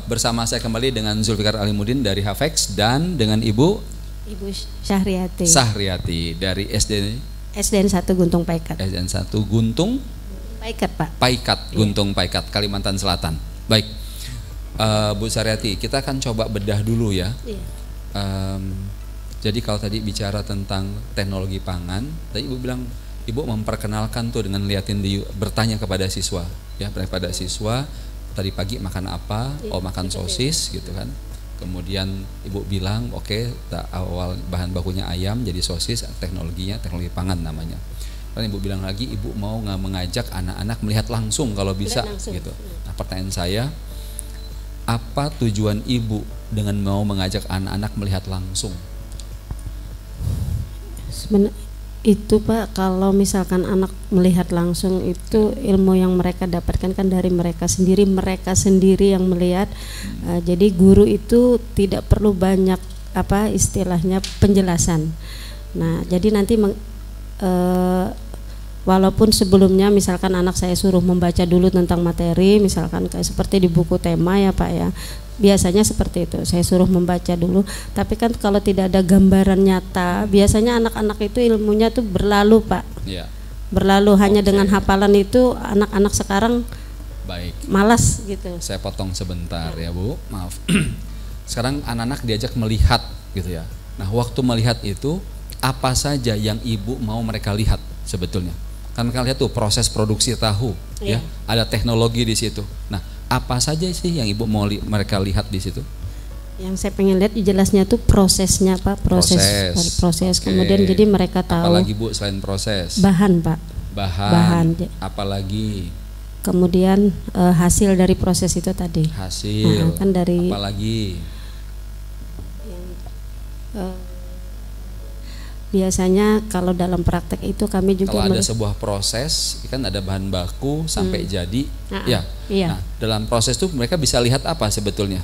bersama saya kembali dengan Zulfikar Alimuddin dari Hafex dan dengan Ibu Syahriati. Syahriati dari SDN 1 Guntung Paikat. SDN 1 Guntung Paikat, Pak. Paikat, Guntung Paikat, Kalimantan Selatan. Baik, Bu Syahriati, kita akan coba bedah dulu ya. Iya. Jadi kalau tadi bicara tentang teknologi pangan, tadi Ibu bilang Ibu memperkenalkan tuh dengan liatin bertanya kepada siswa, ya, kepada siswa tadi pagi makan apa? Oh, makan sosis gitu kan. Kemudian Ibu bilang oke, awal bahan bakunya ayam jadi sosis, teknologinya teknologi pangan namanya. Dan Ibu bilang lagi Ibu mau mengajak anak-anak melihat langsung kalau bisa gitu. Nah, pertanyaan saya, apa tujuan Ibu dengan mau mengajak anak-anak melihat langsung? Sebenarnya itu, Pak, kalau misalkan anak melihat langsung itu ilmu yang mereka dapatkan kan dari mereka sendiri yang melihat. Jadi guru itu tidak perlu banyak istilahnya penjelasan. Nah, jadi nanti walaupun sebelumnya misalkan anak saya suruh membaca dulu tentang materi, misalkan kayak seperti di buku tema ya Pak ya, biasanya seperti itu, saya suruh membaca dulu. Tapi kan kalau tidak ada gambaran nyata, biasanya anak-anak itu ilmunya tuh berlalu Pak ya. Berlalu hanya dengan hafalan itu anak-anak sekarang baik malas gitu. Saya potong sebentar ya Bu, maaf. Sekarang anak-anak diajak melihat gitu ya. Nah, waktu melihat itu apa saja yang Ibu mau mereka lihat sebetulnya? Kan mereka lihat tuh proses produksi tahu, ya, ada teknologi di situ. Nah, apa saja sih yang Ibu mau mereka lihat di situ? Yang saya pengen lihat jelasnya tuh prosesnya Pak, proses. Okay. Kemudian jadi mereka tahu. Apalagi Bu selain proses? Bahan Pak. Bahan. Apalagi? Kemudian hasil dari proses itu tadi. Hasil. Kan dari. Apalagi? Biasanya kalau dalam praktek itu kami juga kalau ada sebuah proses kan ada bahan baku sampai jadi ya. Iya. Nah, dalam proses itu mereka bisa lihat apa sebetulnya?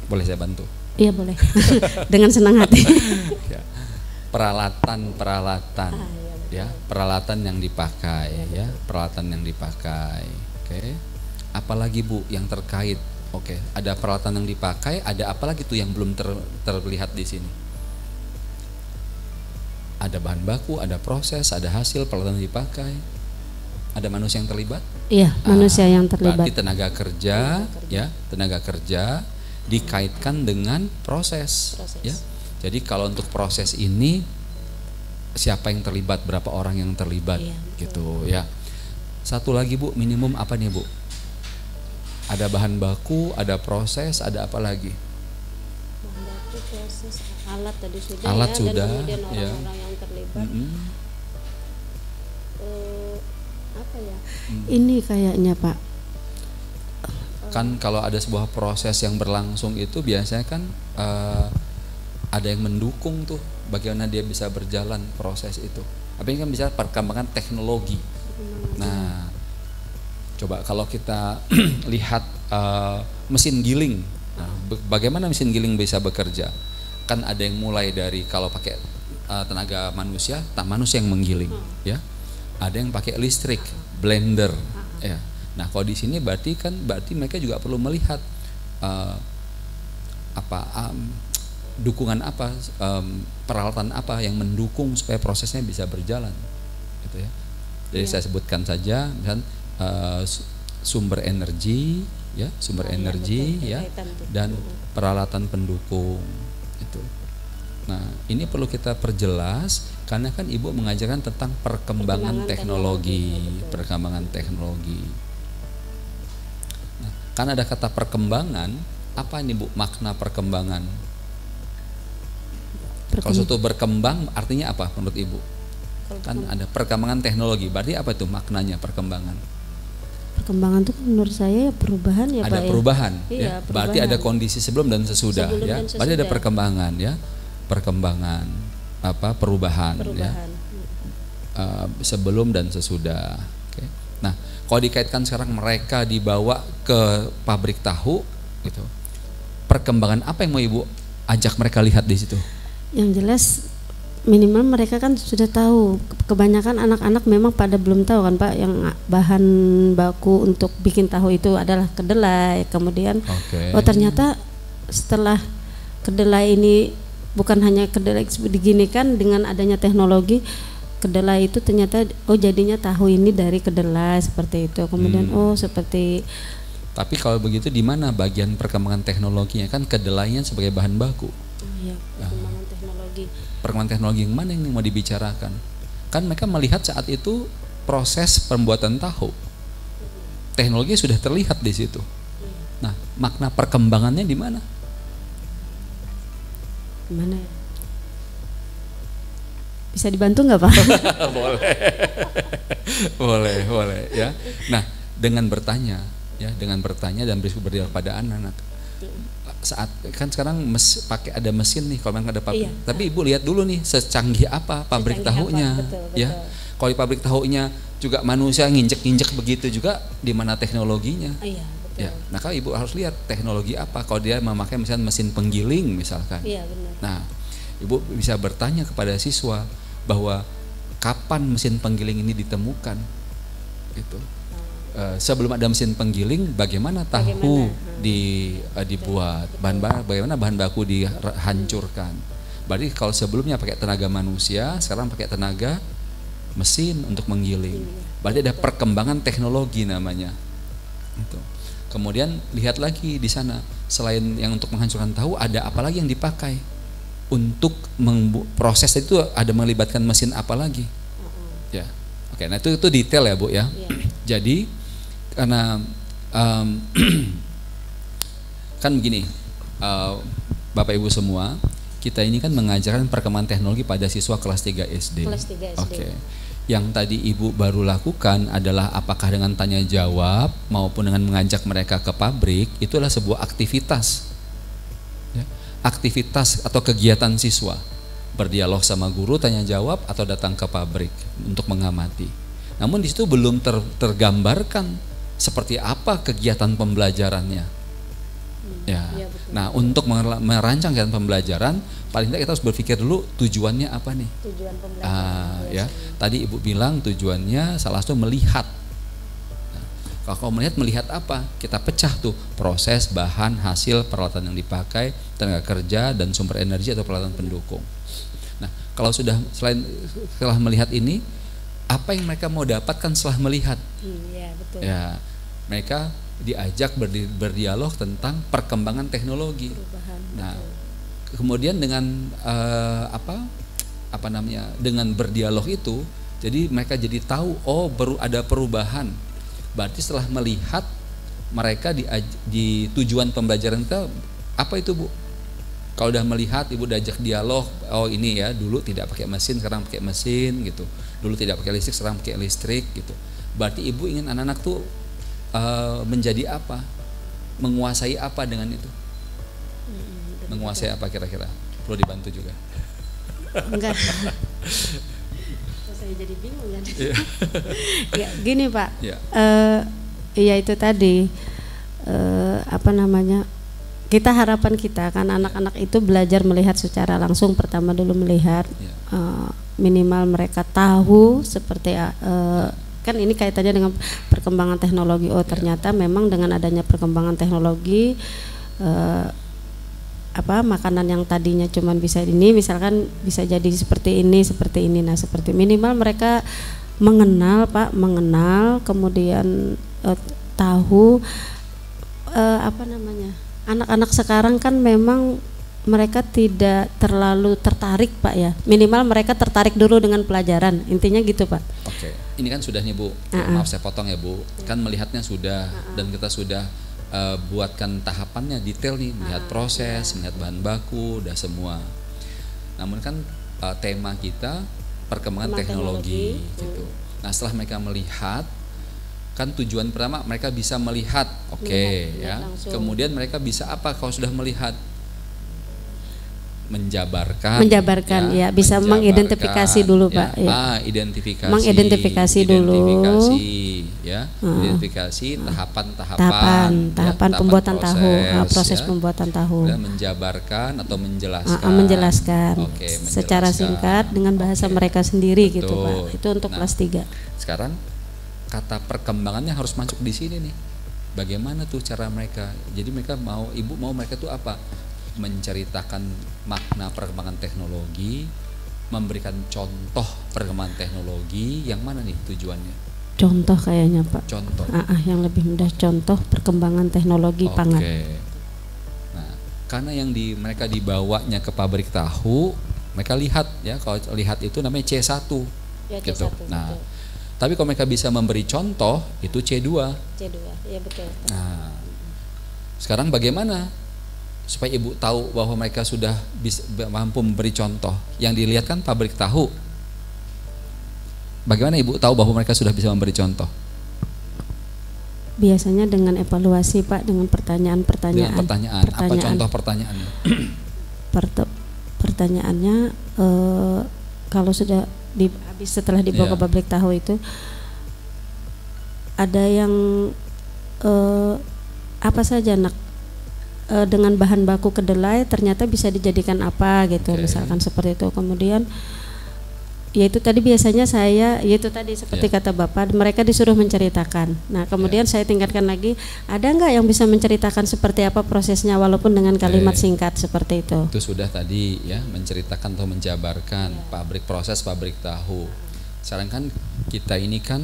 Boleh saya bantu? Iya boleh. Dengan senang hati. Ya. Peralatan ya, peralatan yang dipakai ya, peralatan yang dipakai. Oke. Apalagi Bu yang terkait? Oke, ada peralatan yang dipakai, ada apa lagi tuh yang belum terlihat di sini? Ada bahan baku, ada proses, ada hasil, peralatan yang dipakai. Ada manusia yang terlibat? Iya, manusia yang terlibat. Berarti tenaga kerja, ya, tenaga kerja dikaitkan dengan proses. Ya. Jadi kalau untuk proses ini siapa yang terlibat, berapa orang yang terlibat, gitu ya. Satu lagi Bu, minimum apa nih Bu? Ada bahan baku, ada proses, ada apa lagi? Bahan baku, proses, alat tadi sudah. Alat ya, sudah, dan kemudian orang-orang yang terlibat. Apa ya? Ini kayaknya Pak. Kan kalau ada sebuah proses yang berlangsung itu biasanya kan ada yang mendukung tuh, bagaimana dia bisa berjalan proses itu. Tapi ini kan bisa perkembangan teknologi. Nah, coba kalau kita lihat mesin giling, nah, bagaimana mesin giling bisa bekerja? Kan ada yang mulai dari kalau pakai tenaga manusia, manusia yang menggiling, ya. Ada yang pakai listrik, blender, ya. Nah, kalau di sini berarti mereka juga perlu melihat dukungan apa, peralatan apa yang mendukung supaya prosesnya bisa berjalan, gitu ya. Jadi saya sebutkan saja, misalnya sumber energi ya, dan peralatan pendukung itu. Nah, ini perlu kita perjelas karena kan Ibu mengajarkan tentang perkembangan teknologi. Nah, kan ada kata perkembangan, apa ini Bu makna perkembangan? Kalau suatu berkembang artinya apa menurut Ibu? Kan ada perkembangan teknologi, berarti apa itu maknanya perkembangan? Perkembangan itu menurut saya perubahan ya Pak. Ada perubahan, ya. Berarti ada kondisi sebelum dan sesudah, ya. Berarti ada perkembangan ya, perubahan. Ya. Sebelum dan sesudah. Oke. Nah, kalau dikaitkan sekarang mereka dibawa ke pabrik tahu, gitu. Perkembangan apa yang mau Ibu ajak mereka lihat di situ? Yang jelas minimal mereka kan sudah tahu. Kebanyakan anak-anak memang pada belum tahu kan Pak, yang bahan baku untuk bikin tahu itu adalah kedelai. Kemudian oh ternyata setelah kedelai ini bukan hanya kedelai diginikan, dengan adanya teknologi kedelai itu ternyata oh jadinya tahu ini dari kedelai seperti itu. Kemudian oh seperti. Tapi kalau begitu di mana bagian perkembangan teknologinya? Kan kedelainya sebagai bahan baku. Iya, perkembangan teknologi. Perkembangan teknologi yang mana yang mau dibicarakan? Kan mereka melihat saat itu proses pembuatan tahu. Teknologi sudah terlihat di situ. Nah, makna perkembangannya di mana? Gimana ya? Bisa dibantu nggak Pak? boleh ya. Nah, dengan bertanya dan berdialog pada anak-anak. Saat kan sekarang pakai ada mesin nih, kalau memang ada pabrik. Iya. Tapi Ibu lihat dulu nih secanggih apa pabrik tahunya, betul. Ya. Kalau di pabrik tahunya juga manusia nginjek-nginjek begitu juga, di mana teknologinya? Iya, betul. Ya. Nah, kalau Ibu harus lihat teknologi apa. Kalau dia memakai misalnya mesin penggiling misalkan. Iya, benar. Nah, Ibu bisa bertanya kepada siswa bahwa kapan mesin penggiling ini ditemukan, itu. Sebelum ada mesin penggiling, bagaimana tahu dibuat, bagaimana bahan baku dihancurkan. Berarti kalau sebelumnya pakai tenaga manusia, sekarang pakai tenaga mesin untuk menggiling. Berarti ada perkembangan teknologi namanya. Itu. Kemudian lihat lagi di sana, selain yang untuk menghancurkan tahu, ada apa lagi yang dipakai untuk proses itu, ada melibatkan mesin apa lagi? Ya, oke. Nah itu detail ya Bu ya. Jadi karena kan begini, Bapak Ibu semua, kita ini kan mengajarkan perkembangan teknologi pada siswa kelas 3 SD. Kelas 3 SD. Oke. Yang tadi Ibu baru lakukan adalah apakah dengan tanya jawab maupun dengan mengajak mereka ke pabrik, itulah sebuah aktivitas. Ya, aktivitas atau kegiatan siswa. Berdialog sama guru, tanya jawab, atau datang ke pabrik untuk mengamati. Namun di situ belum tergambarkan seperti apa kegiatan pembelajarannya. Ya. Nah, untuk merancang kegiatan pembelajaran, paling tidak kita harus berpikir dulu tujuannya apa nih? Tujuan pembelajaran. Ya. Tadi Ibu bilang tujuannya salah satu melihat. Nah, kalau melihat apa? Kita pecah tuh proses, bahan, hasil, peralatan yang dipakai, tenaga kerja dan sumber energi atau peralatan pendukung. Nah, kalau setelah melihat ini, apa yang mereka mau dapatkan setelah melihat? Ya, betul. Ya, mereka diajak berdialog tentang perkembangan teknologi. Perubahan, nah, betul. Kemudian dengan dengan berdialog itu, jadi mereka jadi tahu baru ada perubahan. Berarti setelah melihat, mereka di tujuan pembelajaran kita apa itu Bu? Kalau udah melihat, Ibu udah ajak dialog, ini ya dulu tidak pakai mesin, sekarang pakai mesin gitu. Dulu tidak pakai listrik, sekarang pakai listrik gitu. Berarti Ibu ingin anak-anak tuh menjadi apa? Menguasai apa dengan itu? Menguasai apa kira-kira? Perlu dibantu juga. Enggak. Saya jadi bingung kan. Ya, gini Pak. Ya itu tadi kita harapan kita kan anak-anak itu belajar melihat secara langsung. Pertama dulu melihat, minimal mereka tahu seperti kan ini kaitannya dengan perkembangan teknologi. Ternyata memang dengan adanya perkembangan teknologi, makanan yang tadinya cuman bisa ini, misalkan bisa jadi seperti ini. Nah, seperti minimal mereka mengenal Pak, kemudian tahu anak-anak sekarang kan memang mereka tidak terlalu tertarik Pak ya. Minimal mereka tertarik dulu dengan pelajaran. Intinya gitu Pak. Oke. Ini kan sudah nih Bu. Maaf saya potong ya Bu. Kan melihatnya sudah dan kita sudah buatkan tahapannya detail nih, melihat proses, melihat bahan baku, udah semua. Namun kan tema kita perkembangan teknologi gitu. Nah, setelah mereka melihat, kan tujuan pertama mereka bisa melihat, ya. Kemudian mereka bisa apa kalau sudah melihat? menjabarkan ya, bisa mengidentifikasi dulu Pak ya. Identifikasi dulu ya, identifikasi tahapan pembuatan tahu, proses ya, pembuatan tahu, dan menjabarkan atau menjelaskan secara singkat dengan bahasa mereka sendiri. Betul. Gitu Pak, itu untuk kelas 3. Sekarang kata perkembangannya harus masuk di sini nih. Bagaimana tuh cara mereka? Jadi mereka ibu mau mereka tuh apa? Menceritakan makna perkembangan teknologi, memberikan contoh perkembangan teknologi, yang mana nih tujuannya? Contoh kayaknya Pak. Contoh. Yang lebih mudah, contoh perkembangan teknologi pangan. Nah, karena yang mereka dibawanya ke pabrik tahu, mereka lihat ya, kalau lihat itu namanya C1. Ya, gitu. C1, nah, betul. Tapi kalau mereka bisa memberi contoh, itu C2. C2, ya betul. Nah, sekarang bagaimana supaya ibu tahu bahwa mereka sudah bisa mampu memberi contoh? Yang dilihat kan pabrik tahu. Bagaimana ibu tahu bahwa mereka sudah bisa memberi contoh? Biasanya dengan evaluasi Pak, dengan pertanyaan-pertanyaan. Dengan pertanyaan. Apa contoh pertanyaannya? Pertanyaannya kalau sudah setelah dibawa ke pabrik tahu itu ada yang apa saja nak dengan bahan baku kedelai ternyata bisa dijadikan apa gitu, misalkan seperti itu. Kemudian yaitu tadi biasanya saya yaitu tadi seperti kata Bapak, mereka disuruh menceritakan. Nah kemudian saya tingkatkan lagi, ada nggak yang bisa menceritakan seperti apa prosesnya walaupun dengan kalimat singkat seperti itu. Itu sudah tadi ya, menceritakan atau menjabarkan proses pabrik tahu. Sekarang kan kita ini kan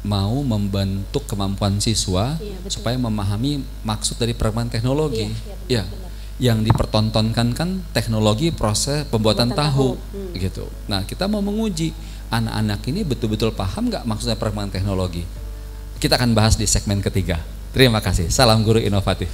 mau membentuk kemampuan siswa supaya memahami maksud dari perkembangan teknologi. Yang dipertontonkan kan teknologi proses pembuatan tahu. Gitu. Nah, kita mau menguji anak-anak ini betul-betul paham nggak maksudnya perkembangan teknologi. Kita akan bahas di segmen ketiga. Terima kasih. Salam guru inovatif.